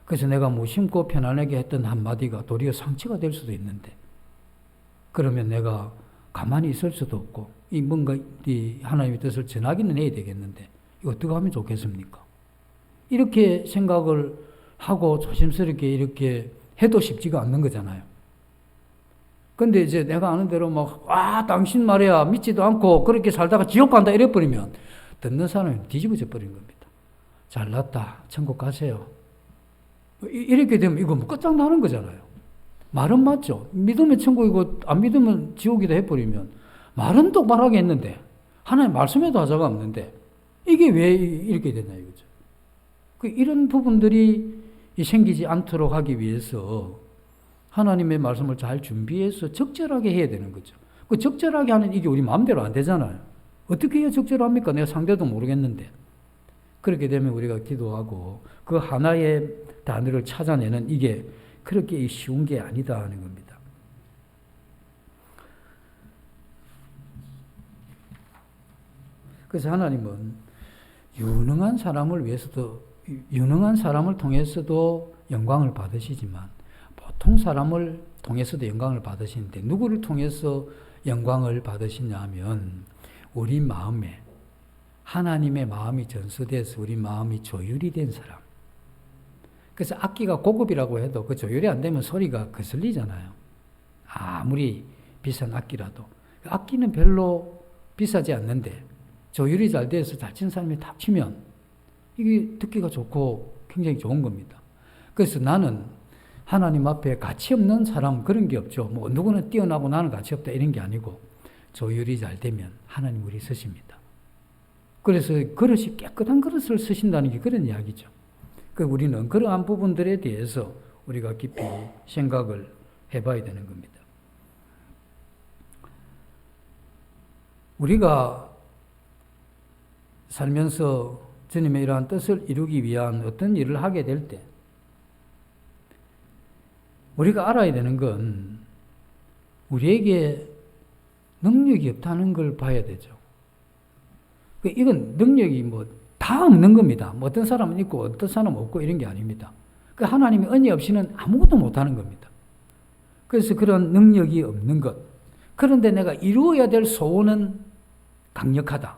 [SPEAKER 1] 그래서 내가 무심코 편안하게 했던 한마디가 도리어 상처가 될 수도 있는데 그러면 내가 가만히 있을 수도 없고 이 뭔가 이 하나님의 뜻을 전하기는 해야 되겠는데 이거 어떻게 하면 좋겠습니까? 이렇게 생각을 하고 조심스럽게 이렇게 해도 쉽지가 않는 거잖아요. 근데 이제 내가 아는 대로 막, 당신 말이야, 믿지도 않고 그렇게 살다가 지옥 간다 이래버리면 듣는 사람이 뒤집어져 버린 겁니다. 잘났다, 천국 가세요. 이렇게 되면 이거 뭐 끝장나는 거잖아요. 말은 맞죠. 믿으면 천국이고 안 믿으면 지옥이다 해버리면 말은 똑바로 했는데 하나님 말씀에도 하자가 없는데 이게 왜 이렇게 됐나 이거죠. 이런 부분들이 생기지 않도록 하기 위해서 하나님의 말씀을 잘 준비해서 적절하게 해야 되는 거죠. 그 적절하게 하는 이게 우리 마음대로 안 되잖아요. 어떻게 해야 적절합니까? 내가 상대도 모르겠는데. 그렇게 되면 우리가 기도하고 그 하나의 단어를 찾아내는 이게 그렇게 쉬운 게 아니다 하는 겁니다. 그래서 하나님은 유능한 사람을 위해서도 유능한 사람을 통해서도 영광을 받으시지만 보통 사람을 통해서도 영광을 받으시는데 누구를 통해서 영광을 받으시냐 하면 우리 마음에 하나님의 마음이 전수돼서 우리 마음이 조율이 된 사람. 그래서 악기가 고급이라고 해도 그 조율이 안 되면 소리가 거슬리잖아요. 아무리 비싼 악기라도. 악기는 별로 비싸지 않는데 조율이 잘 돼서 잘 치는 사람이 탁 치면 이게 듣기가 좋고 굉장히 좋은 겁니다. 그래서 나는 하나님 앞에 가치 없는 사람 그런 게 없죠. 뭐 누구는 뛰어나고 나는 가치 없다 이런 게 아니고 조율이 잘 되면 하나님 우리 쓰십니다. 그래서 그릇이 깨끗한 그릇을 쓰신다는 게 그런 이야기죠. 그 우리는 그러한 부분들에 대해서 우리가 깊이 생각을 해봐야 되는 겁니다. 우리가 살면서 주님의 이러한 뜻을 이루기 위한 어떤 일을 하게 될 때 우리가 알아야 되는 건 우리에게 능력이 없다는 걸 봐야 되죠. 이건 능력이 뭐 다 다 없는 겁니다. 뭐 어떤 사람은 있고 어떤 사람은 없고 이런 게 아닙니다. 그 하나님의 은혜 없이는 아무것도 못하는 겁니다. 그래서 그런 능력이 없는 것. 그런데 내가 이루어야 될 소원은 강력하다.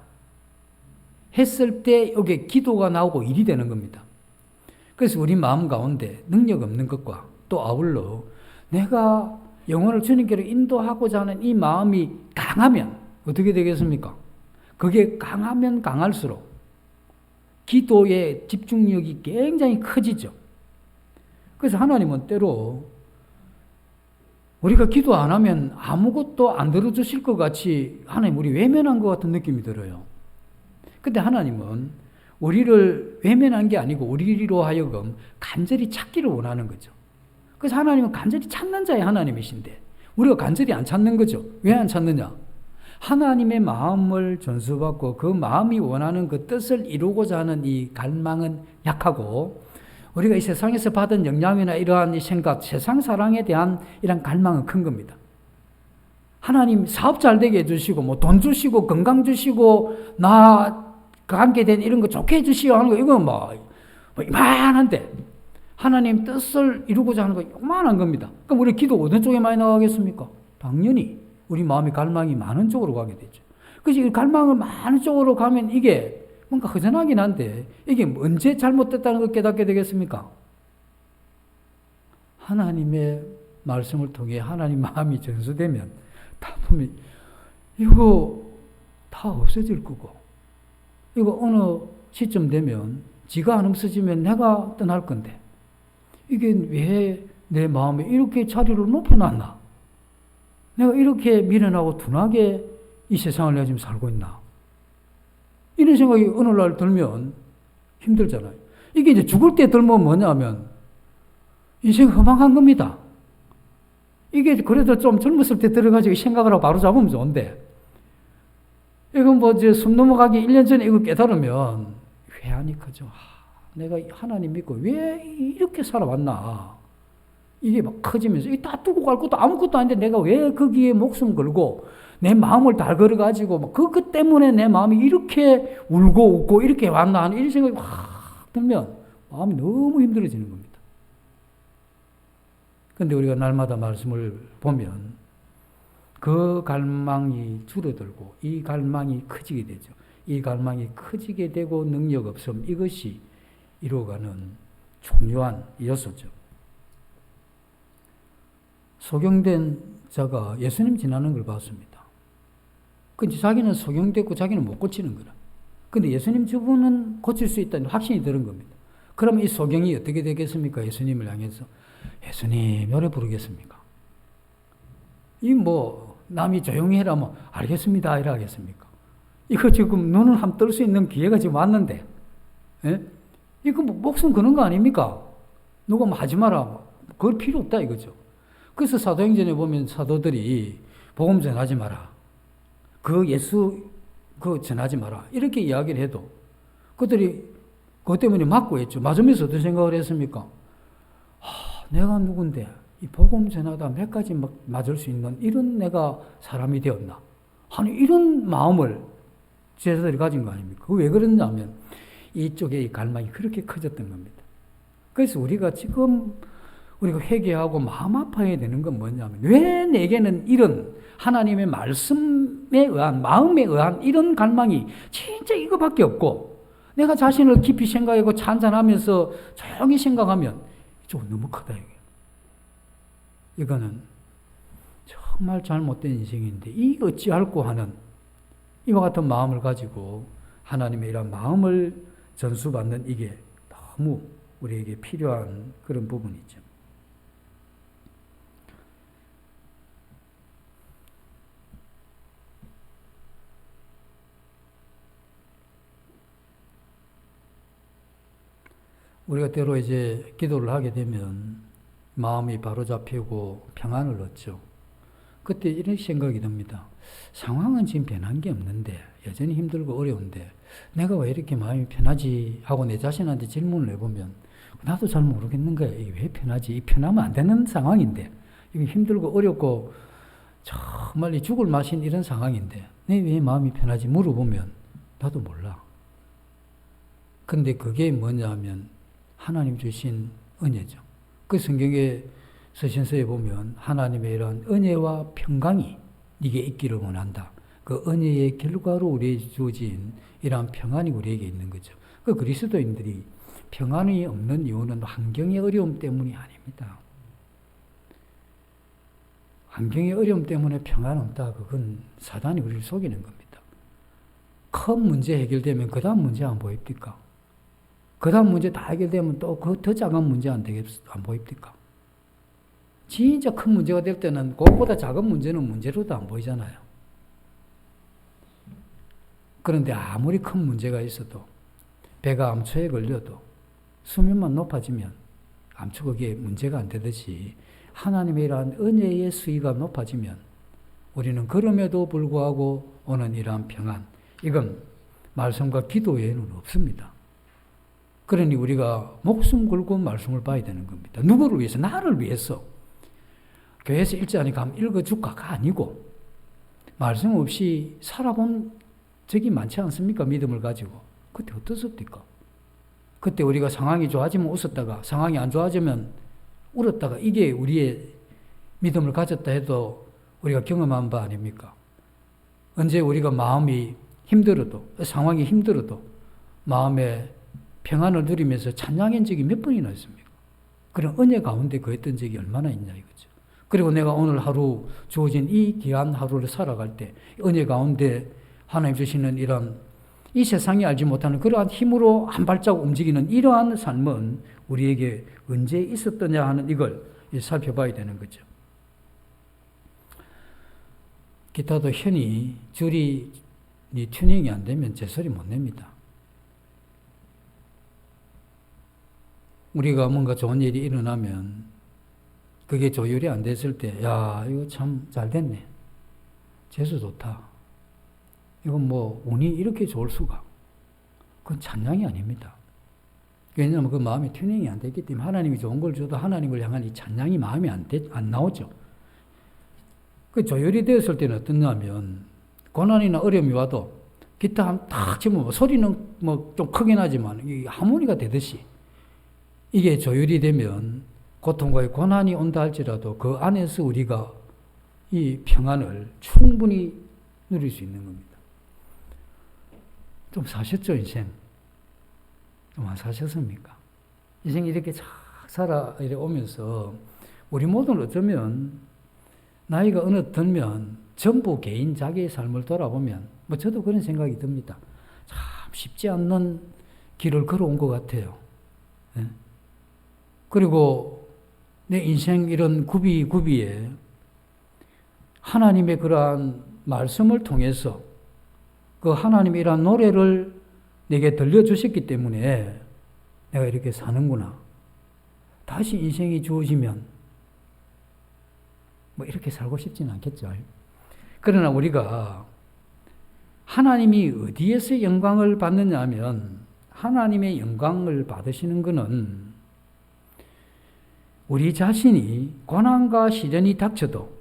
[SPEAKER 1] 했을 때 여기에 기도가 나오고 일이 되는 겁니다. 그래서 우리 마음 가운데 능력 없는 것과 또 아울러 내가 영혼을 주님께로 인도하고자 하는 이 마음이 강하면 어떻게 되겠습니까? 그게 강하면 강할수록 기도의 집중력이 굉장히 커지죠. 그래서 하나님은 때로 우리가 기도 안 하면 아무것도 안 들어주실 것 같이 하나님 우리 외면한 것 같은 느낌이 들어요. 근데 하나님은 우리를 외면한 게 아니고 우리로 하여금 간절히 찾기를 원하는 거죠. 그래서 하나님은 간절히 찾는 자의 하나님이신데 우리가 간절히 안 찾는 거죠. 왜 안 찾느냐? 하나님의 마음을 전수받고 그 마음이 원하는 그 뜻을 이루고자 하는 이 갈망은 약하고 우리가 이 세상에서 받은 영향이나 이러한 이 생각, 세상 사랑에 대한 이런 갈망은 큰 겁니다. 하나님 사업 잘 되게 해주시고 뭐 돈 주시고 건강 주시고 나 관계 된 이런 거 좋게 해주시오 하는 거 이건 뭐 이만한데 하나님 뜻을 이루고자 하는 거 요만한 겁니다. 그럼 우리 기도 어느 쪽에 많이 나가겠습니까? 당연히 우리 마음의 갈망이 많은 쪽으로 가게 되죠. 그래서 이 갈망을 많은 쪽으로 가면 이게 뭔가 허전하긴 한데 이게 언제 잘못됐다는 걸 깨닫게 되겠습니까? 하나님의 말씀을 통해 하나님 마음이 전수되면 다 보면 이거 다 없어질 거고 이거 어느 시점 되면 지가 안 없어지면 내가 떠날 건데 이게 왜 내 마음에 이렇게 자리를 높여놨나? 내가 이렇게 미련하고 둔하게 이 세상을 내가 지금 살고 있나? 이런 생각이 어느 날 들면 힘들잖아요. 이게 이제 죽을 때 들면 뭐냐면 인생 허망한 겁니다. 이게 그래도 좀 젊었을 때 들어가지고 생각을 하고 바로 잡으면 좋은데 이건 뭐 이제 숨 넘어가기 1년 전에 이거 깨달으면 회한이 크죠. 내가 하나님 믿고 왜 이렇게 살아왔나? 이게 막 커지면서 이 다 두고 갈 것도 아무것도 아닌데 내가 왜 거기에 목숨 걸고 내 마음을 다 걸어가지고 막 그것 때문에 내 마음이 이렇게 울고 웃고 이렇게 왔나 하는 이런 생각이 확 들면 마음이 너무 힘들어지는 겁니다. 그런데 우리가 날마다 말씀을 보면 그 갈망이 줄어들고 이 갈망이 커지게 되죠. 이 갈망이 커지게 되고 능력 없음 이것이 이루어가는 중요한 요소죠. 소경된 자가 예수님 지나는 걸 봤습니다. 근데 자기는 소경됐고 자기는 못 고치는 거라. 근데 예수님 저분은 고칠 수 있다는 확신이 드는 겁니다. 그러면 이 소경이 어떻게 되겠습니까? 예수님을 향해서 예수님 노래 부르겠습니까? 이 뭐 남이 조용히 해라 뭐 알겠습니다 이라 하겠습니까? 이거 지금 눈을 한번 뜰 수 있는 기회가 지금 왔는데 예? 이거 뭐 목숨 거는 거 아닙니까? 누가 뭐 하지 마라 뭐 그럴 필요 없다 이거죠. 그래서 사도행전에 보면 사도들이 복음 전하지 마라. 그 예수 그 전하지 마라. 이렇게 이야기를 해도 그들이 그것 때문에 맞고 했죠. 맞으면서 어떤 생각을 했습니까? 내가 누군데 이 복음 전하다 몇 가지 맞을 수 있는 이런 내가 사람이 되었나? 하는 이런 마음을 제자들이 가진 거 아닙니까? 왜 그러냐면 이쪽에 이 갈망이 그렇게 커졌던 겁니다. 그래서 우리가 지금 우리가 회개하고 마음 아파야 되는 건 뭐냐면 왜 내게는 이런 하나님의 말씀에 의한 마음에 의한 이런 갈망이 진짜 이거밖에 없고 내가 자신을 깊이 생각하고 찬찬하면서 조용히 생각하면 좀 너무 크다 이게. 이거는 정말 잘못된 인생인데 이 어찌할꼬 하는 이와 같은 마음을 가지고 하나님의 이런 마음을 전수받는 이게 너무 우리에게 필요한 그런 부분이죠. 우리가 때로 이제 기도를 하게 되면 마음이 바로 잡히고 평안을 얻죠. 그때 이런 생각이 듭니다. 상황은 지금 변한 게 없는데 여전히 힘들고 어려운데 내가 왜 이렇게 마음이 편하지 하고 내 자신한테 질문을 해보면 나도 잘 모르겠는 거야. 이게 왜 편하지? 이 편하면 안 되는 상황인데 이게 힘들고 어렵고 정말 죽을 맛인 이런 상황인데 내 왜 마음이 편하지 물어보면 나도 몰라. 근데 그게 뭐냐면 하나님 주신 은혜죠. 그 성경의 서신서에 보면 하나님의 이런 은혜와 평강이 네게 있기를 원한다. 그 은혜의 결과로 우리에게 주어진 이러한 평안이 우리에게 있는 거죠. 그 그리스도인들이 평안이 없는 이유는 환경의 어려움 때문이 아닙니다. 환경의 어려움 때문에 평안 없다. 그건 사단이 우리를 속이는 겁니다. 큰 문제 해결되면 그 다음 문제 안 보입니까? 그 다음 문제 다 해결되면 또 그 더 작은 문제 안 보입니까? 진짜 큰 문제가 될 때는 그것보다 작은 문제는 문제로도 안 보이잖아요. 그런데 아무리 큰 문제가 있어도 배가 암초에 걸려도 수면만 높아지면 암초 그게 문제가 안 되듯이 하나님의 이러한 은혜의 수위가 높아지면 우리는 그럼에도 불구하고 오는 이러한 평안, 이건 말씀과 기도 외에는 없습니다. 그러니 우리가 목숨 걸고 말씀을 봐야 되는 겁니다. 누구를 위해서? 나를 위해서. 교회에서 읽자니 가면 읽어줄까가 아니고 말씀 없이 살아본 적이 많지 않습니까? 믿음을 가지고. 그때 어떻습니까? 그때 우리가 상황이 좋아지면 웃었다가 상황이 안 좋아지면 울었다가 이게 우리의 믿음을 가졌다 해도 우리가 경험한 바 아닙니까? 언제 우리가 마음이 힘들어도 상황이 힘들어도 마음에 평안을 누리면서 찬양한 적이 몇 번이나 있습니까? 그런 은혜 가운데 거했던 적이 얼마나 있냐 이거죠. 그리고 내가 오늘 하루 주어진 이 귀한 하루를 살아갈 때 은혜 가운데 하나님 주시는 이런 이 세상이 알지 못하는 그러한 힘으로 한 발자국 움직이는 이러한 삶은 우리에게 언제 있었더냐 하는 이걸 살펴봐야 되는 거죠. 기타도 현이 줄이 튜닝이 안 되면 제 소리 못 냅니다. 우리가 뭔가 좋은 일이 일어나면 그게 조율이 안 됐을 때, 야, 이거 참 잘 됐네. 재수 좋다. 이건 뭐 운이 이렇게 좋을 수가. 그건 찬양이 아닙니다. 왜냐하면 그 마음이 튜닝이 안 됐기 때문에 하나님이 좋은 걸 줘도 하나님을 향한 이 찬양이 마음이 안 나오죠. 그 조율이 되었을 때는 어떠냐면 고난이나 어려움이 와도 기타 한 탁 치면 소리는 뭐 좀 크긴 하지만 이 하모니가 되듯이 이게 조율이 되면 고통과 고난이 온다 할지라도 그 안에서 우리가 이 평안을 충분히 누릴 수 있는 겁니다. 좀 사셨죠, 인생? 좀 안 사셨습니까? 인생 이렇게 쫙 살아 오면서 우리 모두는 어쩌면 나이가 어느 들면 전부 개인 자기의 삶을 돌아보면 뭐 저도 그런 생각이 듭니다. 참 쉽지 않는 길을 걸어온 것 같아요. 네? 그리고 내 인생 이런 구비에 하나님의 그러한 말씀을 통해서 그 하나님의 이러한 노래를 내게 들려주셨기 때문에 내가 이렇게 사는구나. 다시 인생이 주어지면 뭐 이렇게 살고 싶지는 않겠죠. 그러나 우리가 하나님이 어디에서 영광을 받느냐 하면 하나님의 영광을 받으시는 것은 우리 자신이 고난과 시련이 닥쳐도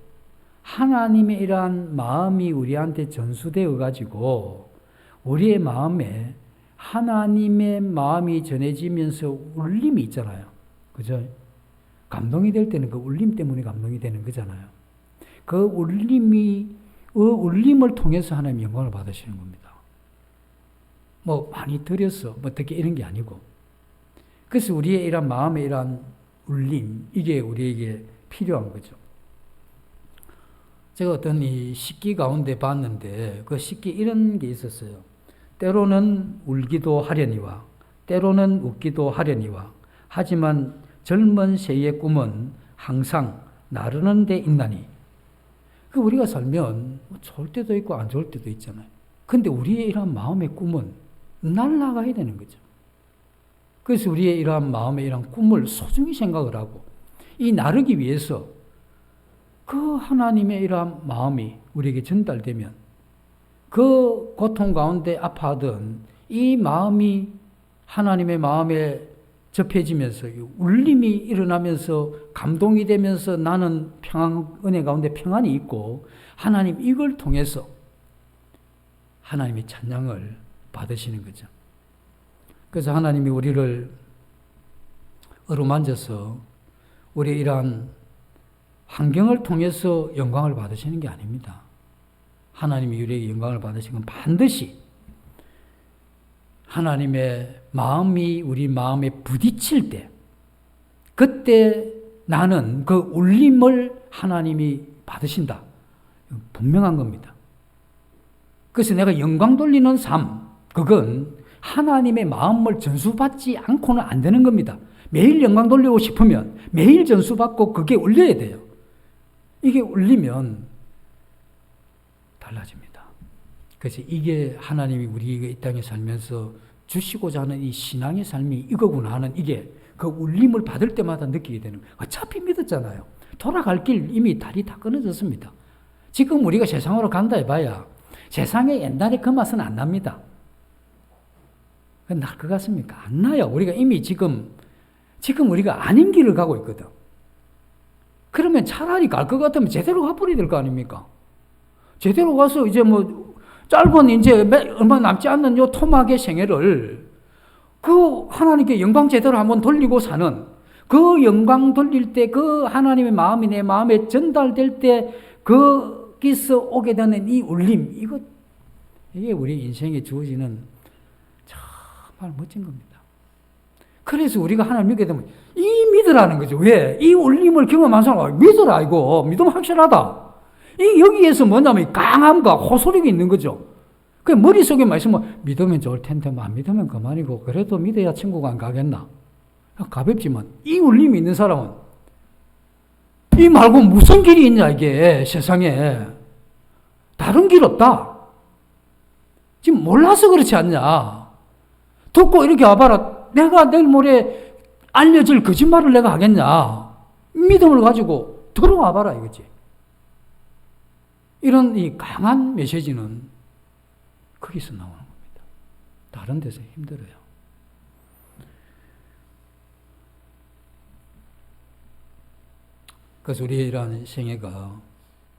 [SPEAKER 1] 하나님의 이러한 마음이 우리한테 전수되어 가지고 우리의 마음에 하나님의 마음이 전해지면서 울림이 있잖아요. 그죠? 감동이 될 때는 그 울림 때문에 감동이 되는 거잖아요. 그 울림을 통해서 하나님 영광을 받으시는 겁니다. 뭐 많이 드려서 뭐 어떻게 이런 게 아니고. 그래서 우리의 이런 마음의 이런 울림, 이게 우리에게 필요한 거죠. 제가 어떤 이 식기 가운데 봤는데 그 식기 이런 게 있었어요. 때로는 울기도 하려니와 때로는 웃기도 하려니와 하지만 젊은 새의 꿈은 항상 나르는 데 있나니. 그 우리가 살면 좋을 때도 있고 안 좋을 때도 있잖아요. 근데 우리의 이러한 마음의 꿈은 날아가야 되는 거죠. 그래서 우리의 이러한 마음의 이러한 꿈을 소중히 생각을 하고 이 나르기 위해서 그 하나님의 이러한 마음이 우리에게 전달되면 그 고통 가운데 아파하던 이 마음이 하나님의 마음에 접해지면서 울림이 일어나면서 감동이 되면서 나는 은혜 가운데 평안이 있고 하나님 이걸 통해서 하나님의 찬양을 받으시는 거죠. 그래서 하나님이 우리를 어루만져서 우리 이러한 환경을 통해서 영광을 받으시는 게 아닙니다. 하나님이 우리에게 영광을 받으시는 건 반드시 하나님의 마음이 우리 마음에 부딪힐 때, 그때 나는 그 울림을 하나님이 받으신다. 분명한 겁니다. 그래서 내가 영광 돌리는 삶, 그건 하나님의 마음을 전수받지 않고는 안 되는 겁니다. 매일 영광 돌리고 싶으면 매일 전수받고 그게 울려야 돼요. 이게 울리면 달라집니다. 그래서 이게 하나님이 우리에게 이 땅에 살면서 주시고자 하는 이 신앙의 삶이 이거구나 하는 이게 그 울림을 받을 때마다 느끼게 되는 거예요. 어차피 믿었잖아요. 돌아갈 길 이미 다리 다 끊어졌습니다. 지금 우리가 세상으로 간다 해봐야 세상에 옛날에 그 맛은 안 납니다. 날 것 같습니까? 안 나요. 우리가 이미 지금 우리가 아닌 길을 가고 있거든. 그러면 차라리 갈 것 같으면 제대로 가버려야 될 거 아닙니까? 제대로 가서 이제 뭐 짧은 이제 얼마 남지 않는 요 토막의 생애를 그 하나님께 영광 제대로 한번 돌리고 사는, 그 영광 돌릴 때 그 하나님의 마음이 내 마음에 전달될 때 거기서 오게 되는 이 울림, 이게 우리 인생에 주어지는 정말 멋진 겁니다. 그래서 우리가 하나님 믿게 되면 이 믿으라는 거죠. 왜? 이 울림을 경험한 사람은 믿으라, 이거. 믿으면 확실하다. 이 여기에서 뭐냐면 강함과 호소력이 있는 거죠. 그 머릿속에만 있으면 믿으면 좋을 텐데 안 믿으면 그만이고, 그래도 믿어야 천국 안 가겠나? 가볍지만 이 울림이 있는 사람은 이 말고 무슨 길이 있냐, 이게 세상에. 다른 길 없다. 지금 몰라서 그렇지 않냐. 듣고 이렇게 와봐라. 내가 내일 모레 알려질 거짓말을 내가 하겠냐. 믿음을 가지고 들어와 봐라, 이거지. 이런 이 강한 메시지는 거기서 나오는 겁니다. 다른 데서 힘들어요. 그래서 우리의 이러한 생애가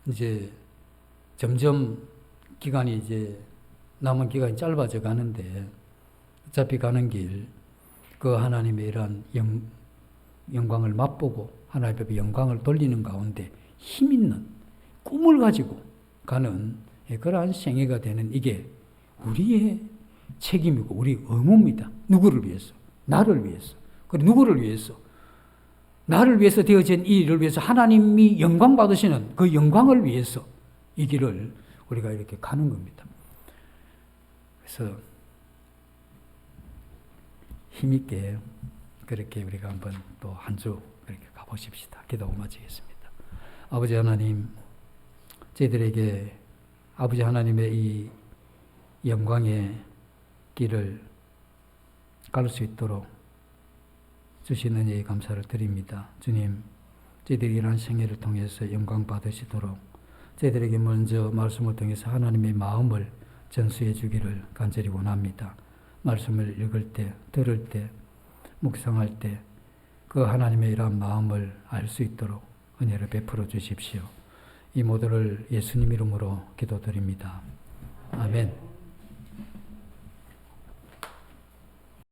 [SPEAKER 1] 이제 점점 기간이 이제 남은 기간이 짧아져 가는데, 어차피 가는 길, 그 하나님의 이러한 영광을 맛보고 하나님 앞에 영광을 돌리는 가운데 힘 있는 꿈을 가지고 가는 그러한 생애가 되는, 이게 우리의 책임이고 우리 의무입니다. 누구를 위해서? 나를 위해서. 그리고 누구를 위해서? 나를 위해서 되어진 이 일을 위해서 하나님이 영광 받으시는 그 영광을 위해서 이 길을 우리가 이렇게 가는 겁니다. 그래서 힘있게 그렇게 우리가 한번 또 한 주 그렇게 가보십시다. 기도하고 마치겠습니다. 아버지 하나님, 저희들에게 아버지 하나님의 이 영광의 길을 갈 수 있도록 주신 은혜에 감사를 드립니다. 주님, 저희들이 이러한 생애를 통해서 영광 받으시도록 저희들에게 먼저 말씀을 통해서 하나님의 마음을 전수해 주기를 간절히 원합니다. 말씀을 읽을 때, 들을 때, 묵상할 때 그 하나님의 이러한 마음을 알 수 있도록 은혜를 베풀어 주십시오. 이 모두를 예수님 이름으로 기도드립니다. 아멘.